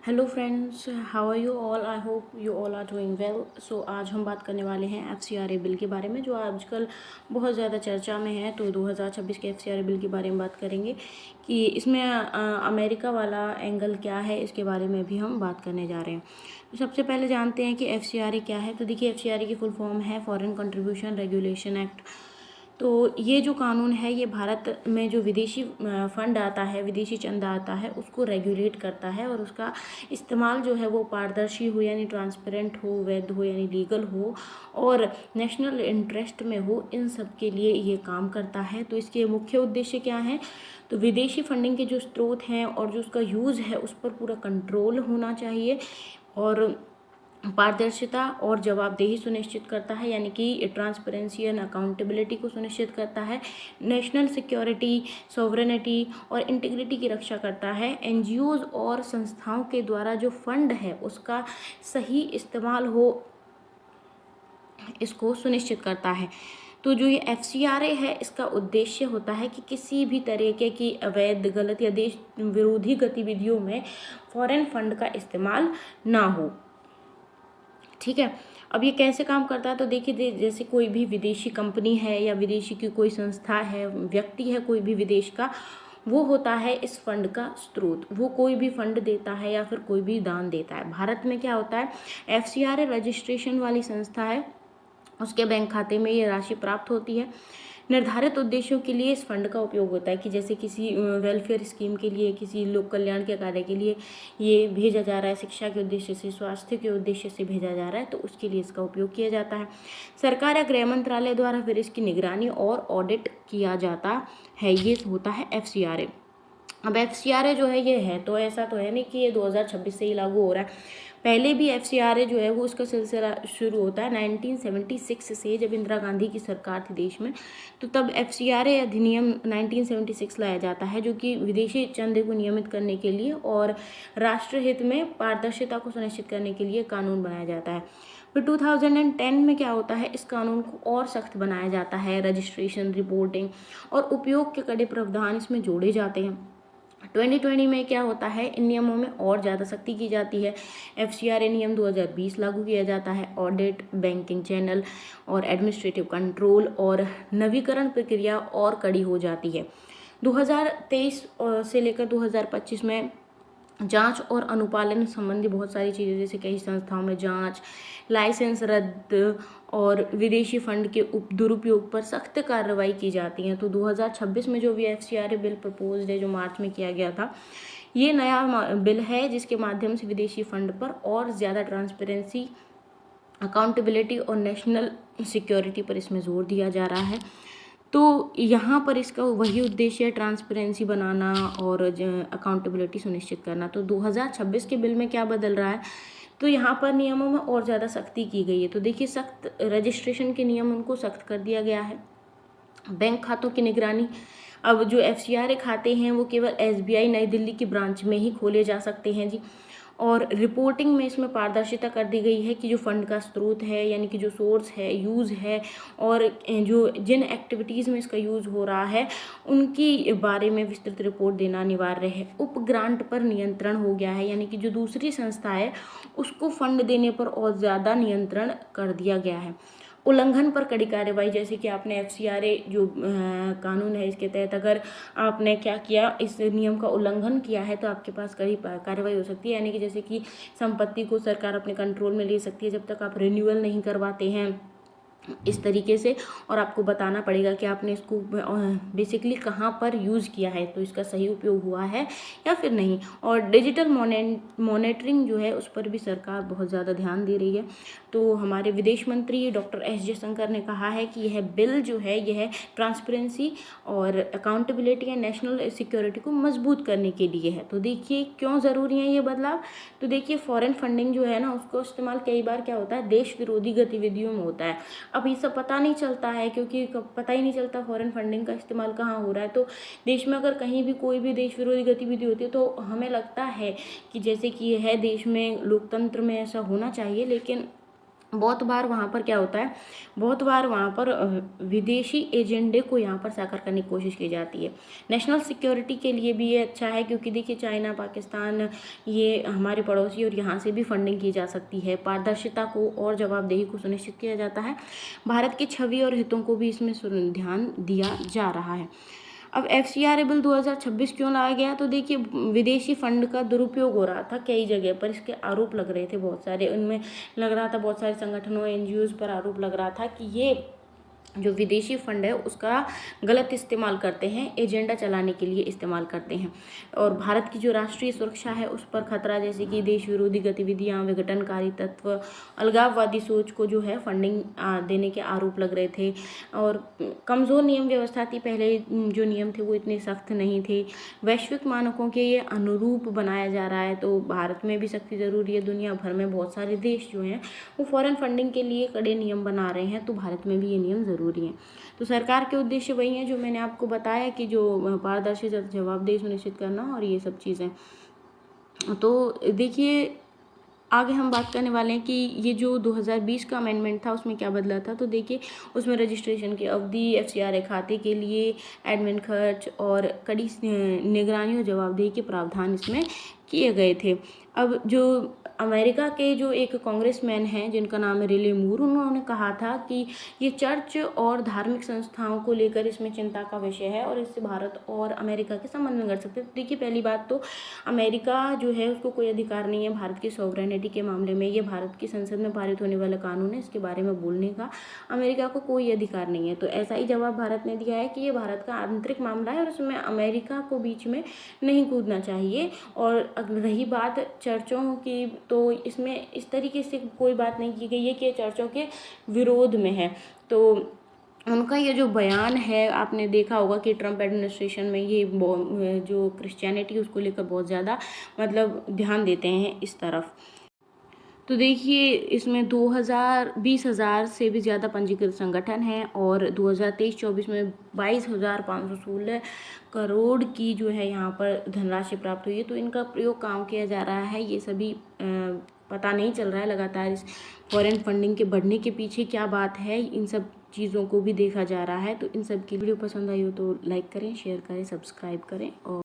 Hello friends, how are you all? I hope you all are doing well. So आज हम बात करने वाले हैं एफसीआरए बिल के बारे में, जो आजकल बहुत ज़्यादा चर्चा में है। तो 2026 के एफसीआरए बिल के बारे में बात करेंगे कि इसमें अमेरिका वाला एंगल क्या है, इसके बारे में भी हम बात करने जा रहे हैं। तो सबसे पहले जानते हैं कि एफसीआरए क्या है। तो देखिए, एफसीआरए की फुल फॉर्म है फॉरेन कंट्रीब्यूशन रेगुलेशन एक्ट। तो ये जो कानून है, ये भारत में जो विदेशी फंड आता है, विदेशी चंदा आता है, उसको रेगुलेट करता है और उसका इस्तेमाल जो है वो पारदर्शी हो, यानी ट्रांसपेरेंट हो, वैध हो, यानी लीगल हो और नेशनल इंटरेस्ट में हो। इन सब के लिए ये काम करता है। तो इसके मुख्य उद्देश्य क्या हैं? तो विदेशी फंडिंग के जो स्रोत हैं और जो उसका यूज़ है, उस पर पूरा कंट्रोल होना चाहिए और पारदर्शिता और जवाबदेही सुनिश्चित करता है, यानी कि ट्रांसपेरेंसी एंड अकाउंटेबिलिटी को सुनिश्चित करता है। नेशनल सिक्योरिटी, सॉवरेनिटी और इंटीग्रिटी की रक्षा करता है। एनजीओज और संस्थाओं के द्वारा जो फंड है उसका सही इस्तेमाल हो, इसको सुनिश्चित करता है। तो जो ये एफसीआरए है, इसका उद्देश्य होता है कि किसी भी तरीके की अवैध, गलत या देश विरोधी गतिविधियों में फॉरेन फंड का इस्तेमाल ना हो। ठीक है। अब ये कैसे काम करता है? तो देखिए, जैसे कोई भी विदेशी कंपनी है या विदेशी की कोई संस्था है, व्यक्ति है कोई भी विदेश का, वो होता है इस फंड का स्रोत। वो कोई भी फंड देता है या फिर कोई भी दान देता है। भारत में क्या होता है, एफसीआरए रजिस्ट्रेशन वाली संस्था है, उसके बैंक खाते में ये राशि प्राप्त होती है। निर्धारित उद्देश्यों के लिए इस फंड का उपयोग होता है कि जैसे किसी वेलफेयर स्कीम के लिए, किसी लोक कल्याण के कार्य के लिए ये भेजा जा रहा है, शिक्षा के उद्देश्य से, स्वास्थ्य के उद्देश्य से भेजा जा रहा है, तो उसके लिए इसका उपयोग किया जाता है। सरकार या गृह मंत्रालय द्वारा फिर इसकी निगरानी और ऑडिट किया जाता है। ये होता है एफसीआरए। अब एफसीआरए जो है, ये है तो ऐसा तो है नहीं कि ये 2026 से ही लागू हो रहा है। पहले भी एफसीआरए जो है वो उसका सिलसिला शुरू होता है 1976 से, जब इंदिरा गांधी की सरकार थी देश में। तो तब एफसीआरए अधिनियम 1976 लाया जाता है, जो कि विदेशी चंदे को नियमित करने के लिए और राष्ट्रहित में पारदर्शिता को सुनिश्चित करने के लिए कानून बनाया जाता है। फिर 2010 में क्या होता है, इस कानून को और सख्त बनाया जाता है। रजिस्ट्रेशन, रिपोर्टिंग और उपयोग के कड़े प्रावधान इसमें जोड़े जाते हैं। 2020 में क्या होता है, इन नियमों में और ज़्यादा सख्ती की जाती है। एफसीआरए नियम 2020 लागू किया जाता है। ऑडिट, बैंकिंग चैनल और एडमिनिस्ट्रेटिव कंट्रोल और नवीकरण प्रक्रिया और कड़ी हो जाती है। 2023 से लेकर 2025 में जांच और अनुपालन संबंधी बहुत सारी चीज़ें, जैसे कई संस्थाओं में जांच, लाइसेंस रद्द और विदेशी फंड के दुरुपयोग पर सख्त कार्रवाई की जाती है। तो 2026 में जो भी एफसीआरए बिल प्रपोज्ड है, जो मार्च में किया गया था, ये नया बिल है जिसके माध्यम से विदेशी फंड पर और ज़्यादा ट्रांसपेरेंसी, अकाउंटेबिलिटी और नेशनल सिक्योरिटी पर इसमें जोर दिया जा रहा है। तो यहाँ पर इसका वही उद्देश्य है, ट्रांसपेरेंसी बनाना और अकाउंटेबिलिटी सुनिश्चित करना। तो 2026 के बिल में क्या बदल रहा है, तो यहाँ पर नियमों में और ज़्यादा सख्ती की गई है। तो देखिए, सख्त रजिस्ट्रेशन के नियम उनको सख्त कर दिया गया है। बैंक खातों की निगरानी, अब जो एफसीआरए खाते हैं वो केवल एसबीआई नई दिल्ली की ब्रांच में ही खोले जा सकते हैं जी। और रिपोर्टिंग में इसमें पारदर्शिता कर दी गई है कि जो फंड का स्रोत है, यानी कि जो सोर्स है, यूज़ है और जो जिन एक्टिविटीज़ में इसका यूज़ हो रहा है, उनकी बारे में विस्तृत रिपोर्ट देना अनिवार्य है। उप ग्रांट पर नियंत्रण हो गया है, यानी कि जो दूसरी संस्था है उसको फंड देने पर और ज़्यादा नियंत्रण कर दिया गया है। उल्लंघन पर कड़ी कार्रवाई, जैसे कि आपने एफसीआरए जो कानून है, इसके तहत अगर आपने क्या किया, इस नियम का उल्लंघन किया है, तो आपके पास कड़ी कार्रवाई हो सकती है। यानी कि जैसे कि संपत्ति को सरकार अपने कंट्रोल में ले सकती है जब तक आप रिन्यूअल नहीं करवाते हैं इस तरीके से, और आपको बताना पड़ेगा कि आपने इसको बेसिकली कहाँ पर यूज़ किया है, तो इसका सही उपयोग हुआ है या फिर नहीं। और डिजिटल मॉनिटरिंग जो है, उस पर भी सरकार बहुत ज़्यादा ध्यान दे रही है। तो हमारे विदेश मंत्री डॉक्टर एस जयशंकर ने कहा है कि यह बिल जो है, यह ट्रांसपेरेंसी और अकाउंटेबिलिटी एंड नेशनल सिक्योरिटी को मजबूत करने के लिए है। तो देखिए क्यों ज़रूरी है ये बदलाव। तो देखिए, फॉरेन फंडिंग जो है ना, उसको इस्तेमाल कई बार क्या होता है, देश विरोधी गतिविधियों में होता है। अब ये सब पता नहीं चलता है, क्योंकि पता ही नहीं चलता फॉरेन फंडिंग का इस्तेमाल कहाँ हो रहा है। तो देश में अगर कहीं भी कोई भी देश विरोधी गतिविधि होती है, तो हमें लगता है कि जैसे कि यह है, देश में लोकतंत्र में ऐसा होना चाहिए, लेकिन बहुत बार वहाँ पर क्या होता है, बहुत बार वहाँ पर विदेशी एजेंडे को यहाँ पर साकार करने की कोशिश की जाती है। नेशनल सिक्योरिटी के लिए भी ये अच्छा है, क्योंकि देखिए चाइना, पाकिस्तान ये हमारे पड़ोसी, और यहाँ से भी फंडिंग की जा सकती है। पारदर्शिता को और जवाबदेही को सुनिश्चित किया जाता है। भारत की छवि और हितों को भी इसमें ध्यान दिया जा रहा है। अब FCRA बिल 2026 क्यों लाया गया, तो देखिए विदेशी फंड का दुरुपयोग हो रहा था कई जगह पर, इसके आरोप लग रहे थे बहुत सारे, उनमें लग रहा था बहुत सारे संगठनों, NGOs पर आरोप लग रहा था कि ये जो विदेशी फंड है उसका गलत इस्तेमाल करते हैं, एजेंडा चलाने के लिए इस्तेमाल करते हैं, और भारत की जो राष्ट्रीय सुरक्षा है उस पर खतरा, जैसे कि देश विरोधी गतिविधियां, विघटनकारी तत्व, अलगाववादी सोच को जो है फंडिंग देने के आरोप लग रहे थे, और कमज़ोर नियम व्यवस्था थी। पहले जो नियम थे वो इतने सख्त नहीं थे। वैश्विक मानकों के ये अनुरूप बनाया जा रहा है, तो भारत में भी सख्ती ज़रूरी है। दुनिया भर में बहुत सारे देश जो हैं वो फॉरेन फंडिंग के लिए कड़े नियम बना रहे हैं, तो भारत में भी ये नियम ज़रूरी है। तो सरकार के उद्देश्य वही हैं जो मैंने आपको बताया, कि जो पारदर्शी, जवाबदेही सुनिश्चित करना और ये सब चीज़ें। तो देखिए आगे हम बात करने वाले हैं कि ये जो 2020 का अमेंडमेंट था उसमें क्या बदला था। तो देखिए उसमें रजिस्ट्रेशन की अवधि, FCRA खाते के लिए एडमिन खर्च और कड़ी निगरानी और जवाबदेही के प्रावधान इसमें किए गए थे। अब जो अमेरिका के जो एक कांग्रेसमैन हैं जिनका नाम है रिले मूर, उन्होंने कहा था कि ये चर्च और धार्मिक संस्थाओं को लेकर इसमें चिंता का विषय है और इससे भारत और अमेरिका के संबंध बिगड़ सकते हैं। देखिए पहली बात तो अमेरिका जो है उसको कोई अधिकार नहीं है भारत की सॉवरेनिटी के मामले में। ये भारत की संसद में पारित होने वाला कानून है, इसके बारे में बोलने का अमेरिका को कोई अधिकार नहीं है। तो ऐसा ही जवाब भारत ने दिया है कि ये भारत का आंतरिक मामला है और उसमें अमेरिका को बीच में नहीं कूदना चाहिए। और रही बात चर्चों की, तो इसमें इस तरीके से कोई बात नहीं की गई है कि ये चर्चों के विरोध में है। तो उनका ये जो बयान है, आपने देखा होगा कि ट्रम्प एडमिनिस्ट्रेशन में ये जो क्रिश्चियनिटी उसको लेकर बहुत ज़्यादा मतलब ध्यान देते हैं इस तरफ। तो देखिए इसमें 20,000 से भी ज़्यादा पंजीकृत संगठन हैं और 2023-24 में 22,516 करोड़ की जो है यहाँ पर धनराशि प्राप्त हुई है। तो इनका प्रयोग काम किया जा रहा है, ये सभी पता नहीं चल रहा है लगातार इस फॉरेन फंडिंग के बढ़ने के पीछे क्या बात है, इन सब चीज़ों को भी देखा जा रहा है। तो इन सब की वीडियो पसंद आई हो तो लाइक करें, शेयर करें, सब्सक्राइब करें और